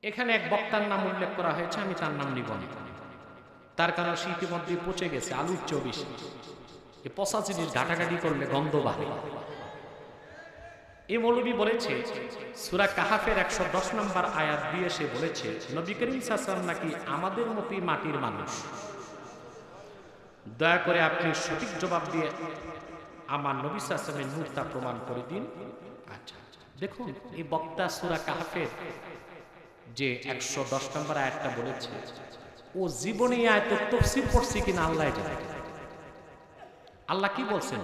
এখানে এক বক্তার নাম উল্লেখ করা হয়েছে, আমি তার নাম নিব না, তার কারণ সে ইতিমধ্যে পচে গেছে, আলুর চবিশ। এই পচা জিনিস ঘাটাঘাটি করলে গন্ধ বাড়ে। এই মৌলবী বলেছে সূরা কাহাফের ১১০ নম্বর আয়াত দিয়ে সে বলেছে নবী করিম সাল্লাল্লাহু আলাইহি ওয়াসাল্লাম নাকি আমাদের মতোই মাটির মানুষ। দয়া করে আপনি সঠিক জবাব দিয়ে আমার নবী সাল্লাল্লাহু আলাইহি ওয়াসাল্লামের নূরতা প্রমাণ করে দিন। আচ্ছা, দেখুন এই বক্তা সূরা কাহাফের যে ১১০ নম্বর আয়াতটা বলেছে, ও জীবনে আয়াতের তাফসীর পড়ছে কিনা আল্লাহ জানে। আল্লাহ কি বলছেন?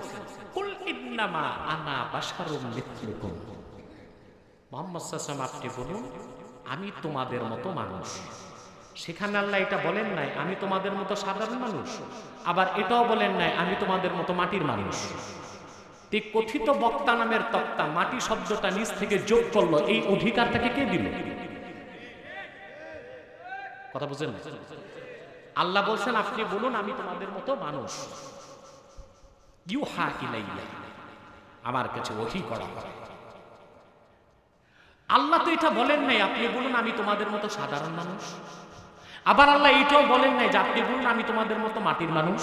কুল ইন্নামা আনা বাশারুম মিথলুকুম। মুহাম্মদ সাল্লাল্লাহু আলাইহি ওয়াসাল্লাম আপনি বলুন আমি তোমাদের মতো মানুষ। সেখানে আল্লাহ এটা বলেন নাই আমি তোমাদের মতো সাধারণ মানুষ, আবার এটাও বলেন নাই আমি তোমাদের মতো মাটির মানুষ। ঠিক কথিত বক্তা নামের তক্তা মাটি শব্দটা নিজ থেকে যোগ করলো, এই অধিকারটাকে কে দিল? কথা বুঝেন? আল্লাহ বলছেন আপনি বলুন আমি তোমাদের মতো মানুষ। ইউহা ইলাইয়া, আমার কাছে ওহী করা হয়। আল্লাহ তো এটা বলেন নাই আপনি বলুন আমি তোমাদের মতো সাধারণ মানুষ, আবার আল্লাহ এটাও বলেন নাই যে আপনি বলুন আমি তোমাদের মতো মাটির মানুষ।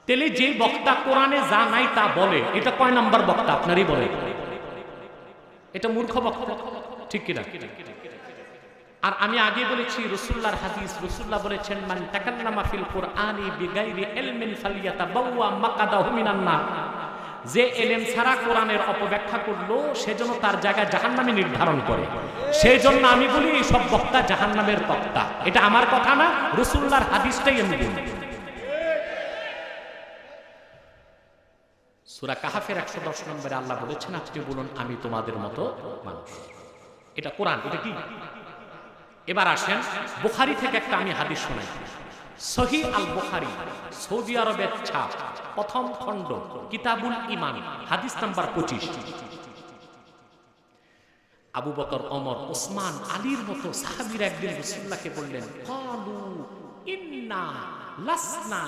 তাহলে যে বক্তা কোরআনে যা নাই তা বলে, এটা কয় নাম্বার বক্তা আপনারই বলে? এটা মূর্খ বক্তা, ঠিক কিনা? আর আমি আগে বলেছি রাসূলুল্লাহর হাদিস, রাসূলুল্লাহ বলেছেন মান তাকাল্লামা ফিল কুরআনি বিগাইরি ইলমিন ফালিয়াতাবাওয়া মাকাদাহু মিনান নার। যে ইলম ছাড়া কোরআনের অপব্যাখ্যা করলো সেজন্য তার জায়গা জাহান্নামে নির্ধারণ করে। সেই জন্য আমি বলি এই সব বক্তা জাহান্নামের বক্তা। এটা আমার কথা না, রাসূলুল্লাহর হাদিসটাই আমি বলি। সূরা কাহাফের ১১০ নম্বরে আল্লাহ বলেছেন আপনি বলুন আমি তোমাদের মতো মানুষ। এটা কোরআন, এটা কি? এবার আসেন বুখারী থেকে একটা আমি হাদিস শোনাই। সহিহ আল বুখারী, সৌদি আরবের ছাপ, প্রথম খণ্ড, কিতাবুল ঈমান, হাদিস নাম্বার ২৫। আবু বকর, ওমর, ওসমান, আলীর মতো সাহাবীরা একদিন রাসূলুল্লাহকে বললেন ক্বালু ইন্না লাসনা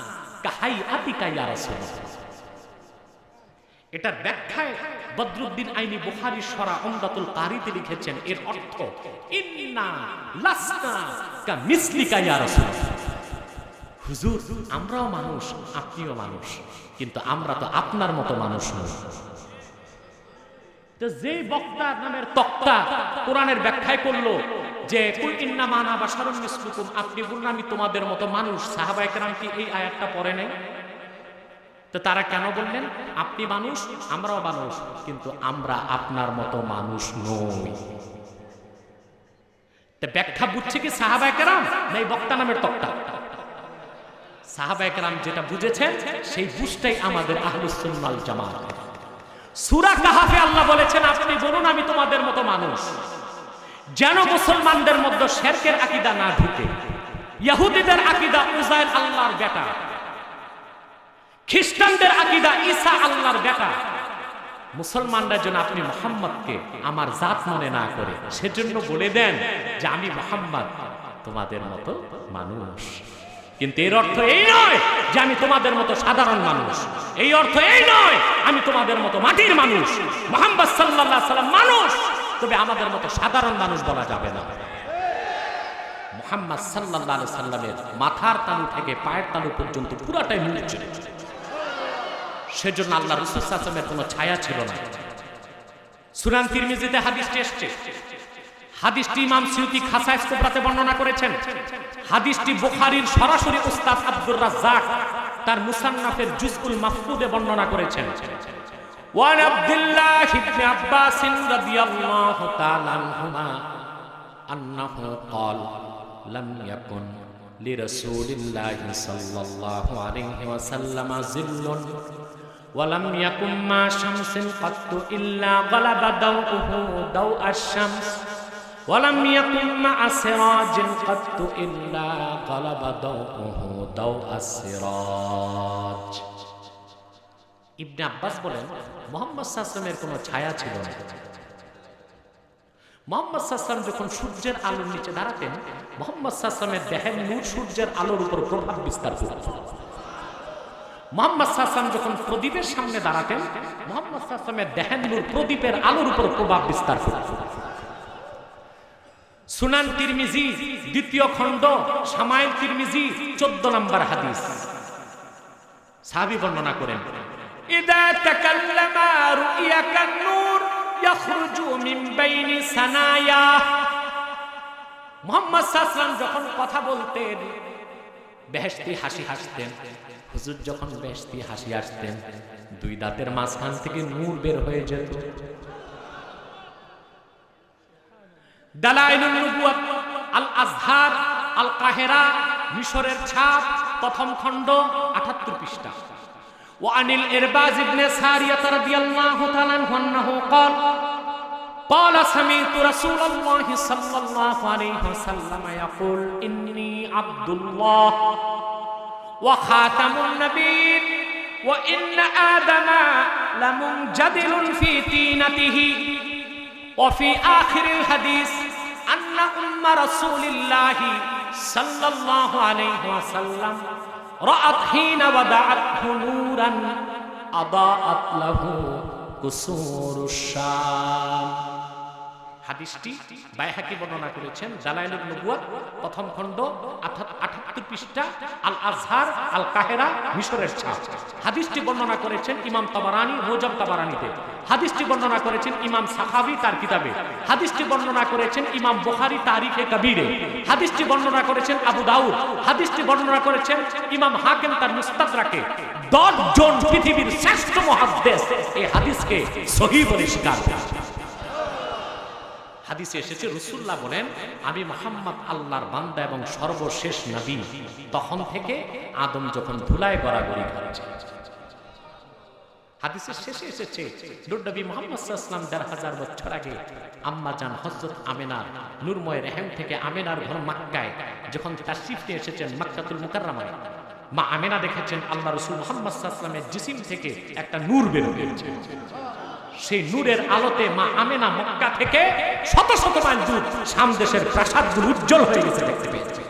কাহাইআতিকা ইয়া রাসূলুল্লাহ। এটার ব্যাখ্যায় বদরুদ্দিন আইনি বুখারী সরা উমদাতুল কারীতে লিখেছেন এর অর্থ ইন্না লাসনা কামিসলিকা ইয়া রাসূলুল্লাহ। হুজুর আমরাও মানুষ আপনিও মানুষ, কিন্তু আমরা তো আপনার মতো মানুষ নই। তো যে বক্তা নামের তক্তা কোরআনের ব্যাখ্যায় করলো যে কুল ইন্নামা আনা বাশারুম মিসলুকুম, আপনি বলুন আমি তোমাদের মতো মানুষ, সাহাবায়ে কেরাম কি এই আয়াতটা পড়ে নাই? তো তারা কেন বললেন আপনি মানুষ আমরাও মানুষ, কিন্তু আমরা আপনার মতো মানুষ নই? তো ব্যাখ্যা বুঝছে কি সাহাবায়ে কেরাম না এই বক্তা নামের তক্তা? সাহাবায়ে কেরাম যেটা বুঝেছেন সেই বুঝটাই আমাদের আহলুস সুন্নাহ ওয়াল জামাত। সূরা কাহাফে আল্লাহ বলেছেন আপনি বলুন আমি তোমাদের মতো মানুষ, যেন মুসলমানদের মধ্যে শিরকের আকীদা না ঢুকে। ইহুদিদের আকীদা উযাইর আল্লাহর বেটা, খ্রিস্টানদের আকীদা ঈসা আল্লাহর বেটা। মুসলমানরা যেন আপনি মুহাম্মদকে আমার জাত মনে না করে, সেজন্য বলে দেন যে আমি মুহাম্মদ তোমাদের মতো মানুষ। কিন্তু এর অর্থ এই নয় যে আমি তোমাদের মতো সাধারণ মানুষ, এই অর্থ এই নয় আমি তোমাদের মতো মাটির মানুষ। মুহাম্মদ সাল্লাল্লাহু আলাইহি সাল্লাম মানুষ, তবে আমাদের মতো সাধারণ মানুষ বলা যাবে না। মুহাম্মদ সাল্লাল্লাহু আলাইহি সাল্লামের মাথার তালু থেকে পায়ের তালু পর্যন্ত পুরাটাই নূর ছিল, সেজন্য আল্লাহ রাসূল সাল্লাল্লাহু আলাইহি ওয়াসাল্লামের কোনো ছায়া ছিল না। সুনান তিরমিজিতে হাদিসটি এসেছে, হাদিসটি ইমাম সুয়ুতী খাসায়েস কুবরাতে বর্ণনা করেছেন। হাদিসটি বুখারীর সরাসরি উস্তাদ আব্দুর রাজ্জাক তার মুসান্নাফের জুজউল মাফকুদে বর্ণনা করেছেন। ওয়ান আব্দুল্লাহ ইবনে আব্বাস রাদিয়াল্লাহু তাআলা আনহুমা আন্নাহু ক্বাল লাম ইয়াকুন লিরাসূলিল্লাহি সাল্লাল্লাহু আলাইহি ওয়াসাল্লাম জিল্লুন ওয়া লাম ইয়াকুম মা শামসিন কাত্তু ইল্লা গালাবা দাউহু দাউ আশ-শামস ওয়া লাম ইয়াকুম মা সিরাজিন কাত্তু ইল্লা গালাবা দাউহু দাউ আস-সিরাজ। ইবনে আব্বাস বলেন মুহাম্মদ সাল্লাল্লাহু আলাইহি ওয়াসাল্লামের কোনো ছায়া ছিল না। মুহাম্মদ সাল্লাল্লাহু আলাইহি ওয়াসাল্লাম যখন সূর্যের আলোর নিচে দাঁড়াতেন, মুহাম্মদ সাল্লাল্লাহু আলাইহি ওয়াসাল্লামের দেহের নূর সূর্যের আলোর উপর প্রভাব বিস্তার করত। মুহাম্মদ সাল্লাল্লাহু আলাইহি ওয়াসাল্লাম যখন প্রদীপের সামনে দাঁড়াতেন, মুহাম্মদ সাল্লাল্লাহু আলাইহি ওয়াসাল্লামের দেহের নূর প্রদীপের আলোর উপর প্রভাব বিস্তার করত। সুনান তিরমিজি দ্বিতীয় খণ্ড শামাইল তিরমিজি 14 নম্বর হাদিস। সাহাবী বর্ণনা করেন, ইদা তাকাল্লামা রুইয়া কান-নূর ইয়াখরুজু মিন বাইনি সানায়া। মুহাম্মদ সাল্লাল্লাহু আলাইহি ওয়াসাল্লাম যখন কথা বলতেন বেহেশতি হাসি হাসতেন। হুজুর যখন বেহেশতি হাসি হাসতেন দুই দাঁতের মাঝখান থেকে নূর বের হয়ে যেত। দালাইলুন নবুওয়াত আল আজহার আল কাহেরা মিশরের ছাপ প্রথম খণ্ড 78 পৃষ্ঠা। ওয়া আনিল ইরবাজ ইবনে সারিয়া রাদিয়াল্লাহু তাআলা আনহু قال قال سمعت رسول الله صلى الله عليه وسلم يقول إني عبد الله وخاتم النبيين وإن آدم لمنجدل في طينته وفي آخر الحديث أن أم رسول الله صلى الله عليه وسلم رأت حين ودعته نورا أضاءت له قصور الشام। হাদিসটি বাইহাকি বর্ণনা করেছেন দালাইলুন নবুওয়াত প্রথম খণ্ড 78 পৃষ্ঠা, আল আজহার আল কাহেরা মিশরের ছাপ। হাদিসটি বর্ণনা করেছেন ইমাম তাবারানী মুজাম তাবারানীতে। হাদিসটি বর্ণনা করেছেন ইমাম সাখাবী তার কিতাবে। হাদিসটি বর্ণনা করেছেন ইমাম বুখারী তারিখে কবীরে। হাদিসটি বর্ণনা করেছেন আবু দাউদ। হাদিসটি বর্ণনা করেছেন ইমাম হাকিম তার মুস্তাদরাকে। 10 জন পৃথিবীর শ্রেষ্ঠ মুহাদ্দিস এই হাদিসকে সহিহ বলে স্বীকার করেছেন। হাদিসে এসেছে রাসূলুল্লাহ বলেন, আমি মুহাম্মদ আল্লাহর বান্দা এবং সর্বশেষ নবী তখন থেকে আদম যখন ধুলায় গড়াগড়ি করেছে। হাদিসের শেষে এসেছে নূর নবী মুহাম্মদ সাল্লাল্লাহু আলাইহি ওয়াসাল্লাম 1000 বছর আগে আম্মা জান হযরত আমিনা নূরময় রহম থেকে আমিনার ঘর মক্কায় যখন তাশরীফ নিয়ে এসেছেন মক্কাতুল মুকাররমায়, মা আমিনা দেখেছেন আল্লাহ রাসূল মুহাম্মদ সাল্লাল্লাহু আলাইহি ওয়াসাল্লামের জিসিম থেকে একটা নূর বের হয়েছে। সেই নূরের আলোতে মা আমেনা মক্কা থেকে শত শত মাইল দূর শাম দেশের প্রাসাদগুলো উজ্জ্বল হয়ে গেছে দেখতে পেয়েছে।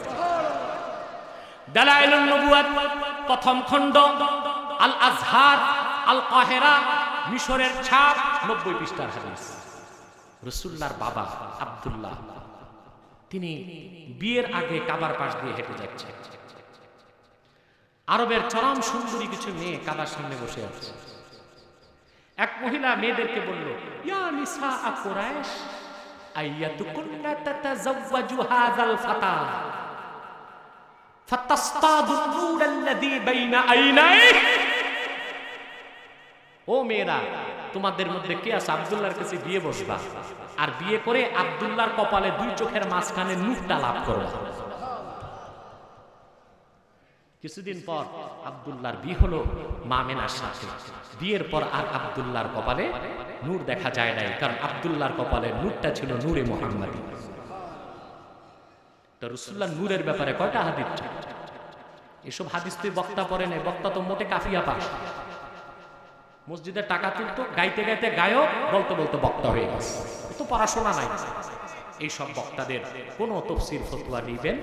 দালাইলুন নবুওয়াত প্রথম খণ্ড আল আজহার আল কাহেরা মিশরের ছাপ 90 পৃষ্ঠার হাদিস। রাসূলুল্লাহর বাবা আব্দুল্লাহ তিনি বিয়ের আগে কাবার পাশ দিয়ে হেঁটে যাচ্ছেন। আরবের চরম সুন্দরী কিছু মেয়ে কাবার সামনে বসে আছে। এক মহিলা মেয়েদেরকে বলল, ইয়া নিসা কুরাইশ আইয়াতুকুন্না তাতাযাওয়াজু হাযাল ফাতা ফাতাসতাদু নূর আল্লাযী বাইনা আইনাইহি। ও মেয়েরা, তোমাদের মধ্যে কে আছে আব্দুল্লাহর কাছে বিয়ে বসবা আর বিয়ে করে আব্দুল্লাহর কপালে দুই চোখের মাঝখানে নূরটা লাভ করবা। কিছুদিন পর আব্দুল্লাহর বিয়ে হলো মা আমেনার সাথে। বিয়ের পর আর আব্দুল্লাহর কপালে নূর দেখা যায় নাই, কারণ আব্দুল্লাহর কপালে নূরটা ছিল নূরে মুহাম্মাদি। তো রাসূলুল্লাহ নূরের ব্যাপারে কয়টা হাদিস? এসব হাদিস তুই বক্তা পড়ে নেই, বক্তা তো মোটে কাফিয়া পাস। মসজিদে টাকা তুলতো, গাইতে গাইতে গায়ক, বলতে বলতে বক্তা হয়ে গেছে। তো পড়াশোনা নাই। এইসব বক্তাদের কোনো তাফসীর ফতোয়া দিবেন